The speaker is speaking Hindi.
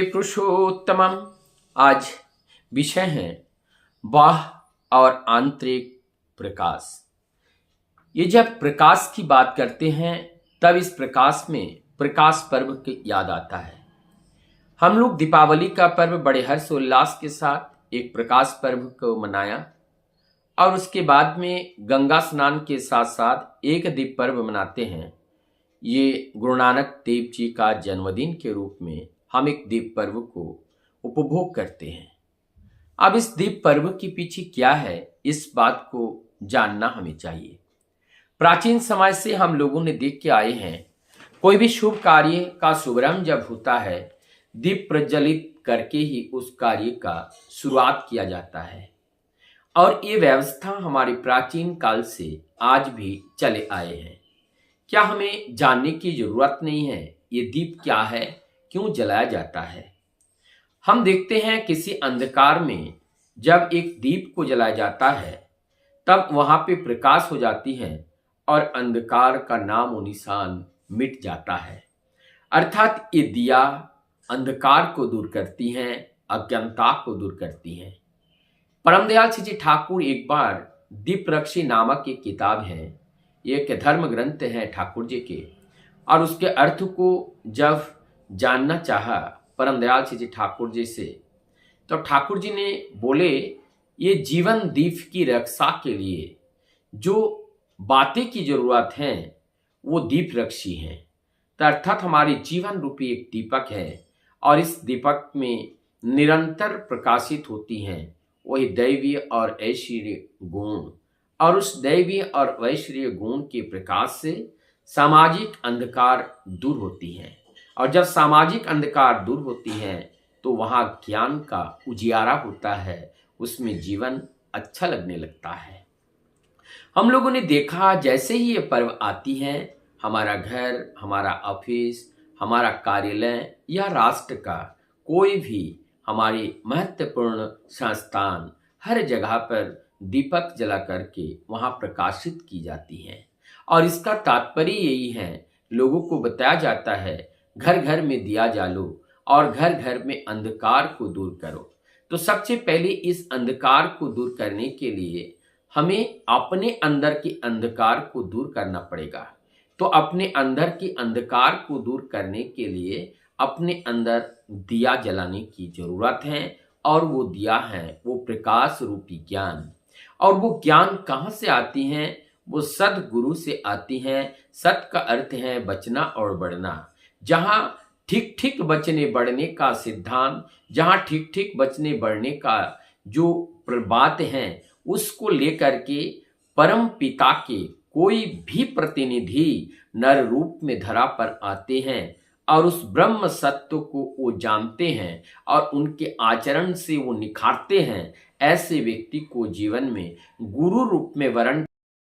पुरुषोत्तमम। आज विषय है बाह्य और आंतरिक प्रकाश। ये जब प्रकाश की बात करते हैं तब इस प्रकाश में प्रकाश पर्व की याद आता है। हम लोग दीपावली का पर्व बड़े हर्षोल्लास के साथ एक प्रकाश पर्व को मनाया और उसके बाद में गंगा स्नान के साथ साथ एक दीप पर्व मनाते हैं। ये गुरु नानक देव जी का जन्मदिन के रूप में हम एक दीप पर्व को उपभोग करते हैं। अब इस दीप पर्व के पीछे क्या है, इस बात को जानना हमें चाहिए। प्राचीन समय से हम लोगों ने देख के आए हैं, कोई भी शुभ कार्य का शुभारंभ जब होता है, दीप प्रज्वलित करके ही उस कार्य का शुरुआत किया जाता है। और ये व्यवस्था हमारे प्राचीन काल से आज भी चले आए हैं। क्या हमें जानने की जरूरत नहीं है ये दीप क्या है, क्यों जलाया जाता है? हम देखते हैं किसी अंधकार में जब एक दीप को जलाया जाता है तब वहां पे प्रकाश हो जाती है और अंधकार का नामो निशान मिट जाता है। अर्थात ये दिया अंधकार को दूर करती हैं, अज्ञानता को दूर करती हैं। परमदयाल श्री जी ठाकुर एक बार दीप रक्षी नामक एक किताब है, एक धर्म ग्रंथ है ठाकुर जी के, और उसके अर्थ को जब जानना चाहा परमदयाल श्री जी ठाकुर जी से, तो ठाकुर जी ने बोले ये जीवन दीप की रक्षा के लिए जो बातें की जरूरत है वो दीप रक्षी हैं। तो अर्थात हमारे जीवन रूपी एक दीपक है और इस दीपक में निरंतर प्रकाशित होती हैं वही दैवीय और ऐश्वर्य गुण, और उस दैवीय और ऐश्वर्य गुण के प्रकाश से सामाजिक अंधकार दूर होती है। और जब सामाजिक अंधकार दूर होती है तो वहाँ ज्ञान का उजियारा होता है, उसमें जीवन अच्छा लगने लगता है। हम लोगों ने देखा जैसे ही ये पर्व आती है, हमारा घर, हमारा ऑफिस, हमारा कार्यालय या राष्ट्र का कोई भी हमारी महत्वपूर्ण संस्थान, हर जगह पर दीपक जला करके वहाँ प्रकाशित की जाती है। और इसका तात्पर्य यही है, लोगों को बताया जाता है घर घर में दिया जालो और घर घर में अंधकार को दूर करो। तो सबसे पहले इस अंधकार को दूर करने के लिए हमें अपने अंदर के अंधकार को दूर करना पड़ेगा। तो अपने अंदर के अंधकार को दूर करने के लिए अपने अंदर दिया जलाने की जरूरत है, और वो दिया है वो प्रकाश रूपी ज्ञान। और वो ज्ञान कहाँ से आती हैं? वो सदगुरु से आती हैं। सत का अर्थ है बचना और बढ़ना। जहाँ ठीक ठीक बचने बढ़ने का सिद्धांत, जहाँ ठीक ठीक बचने बढ़ने का जो बात है, उसको लेकर के परम पिता के कोई भी प्रतिनिधि नर रूप में धरा पर आते हैं और उस ब्रह्म सत्य को वो जानते हैं और उनके आचरण से वो निखारते हैं। ऐसे व्यक्ति को जीवन में गुरु रूप में वर्ण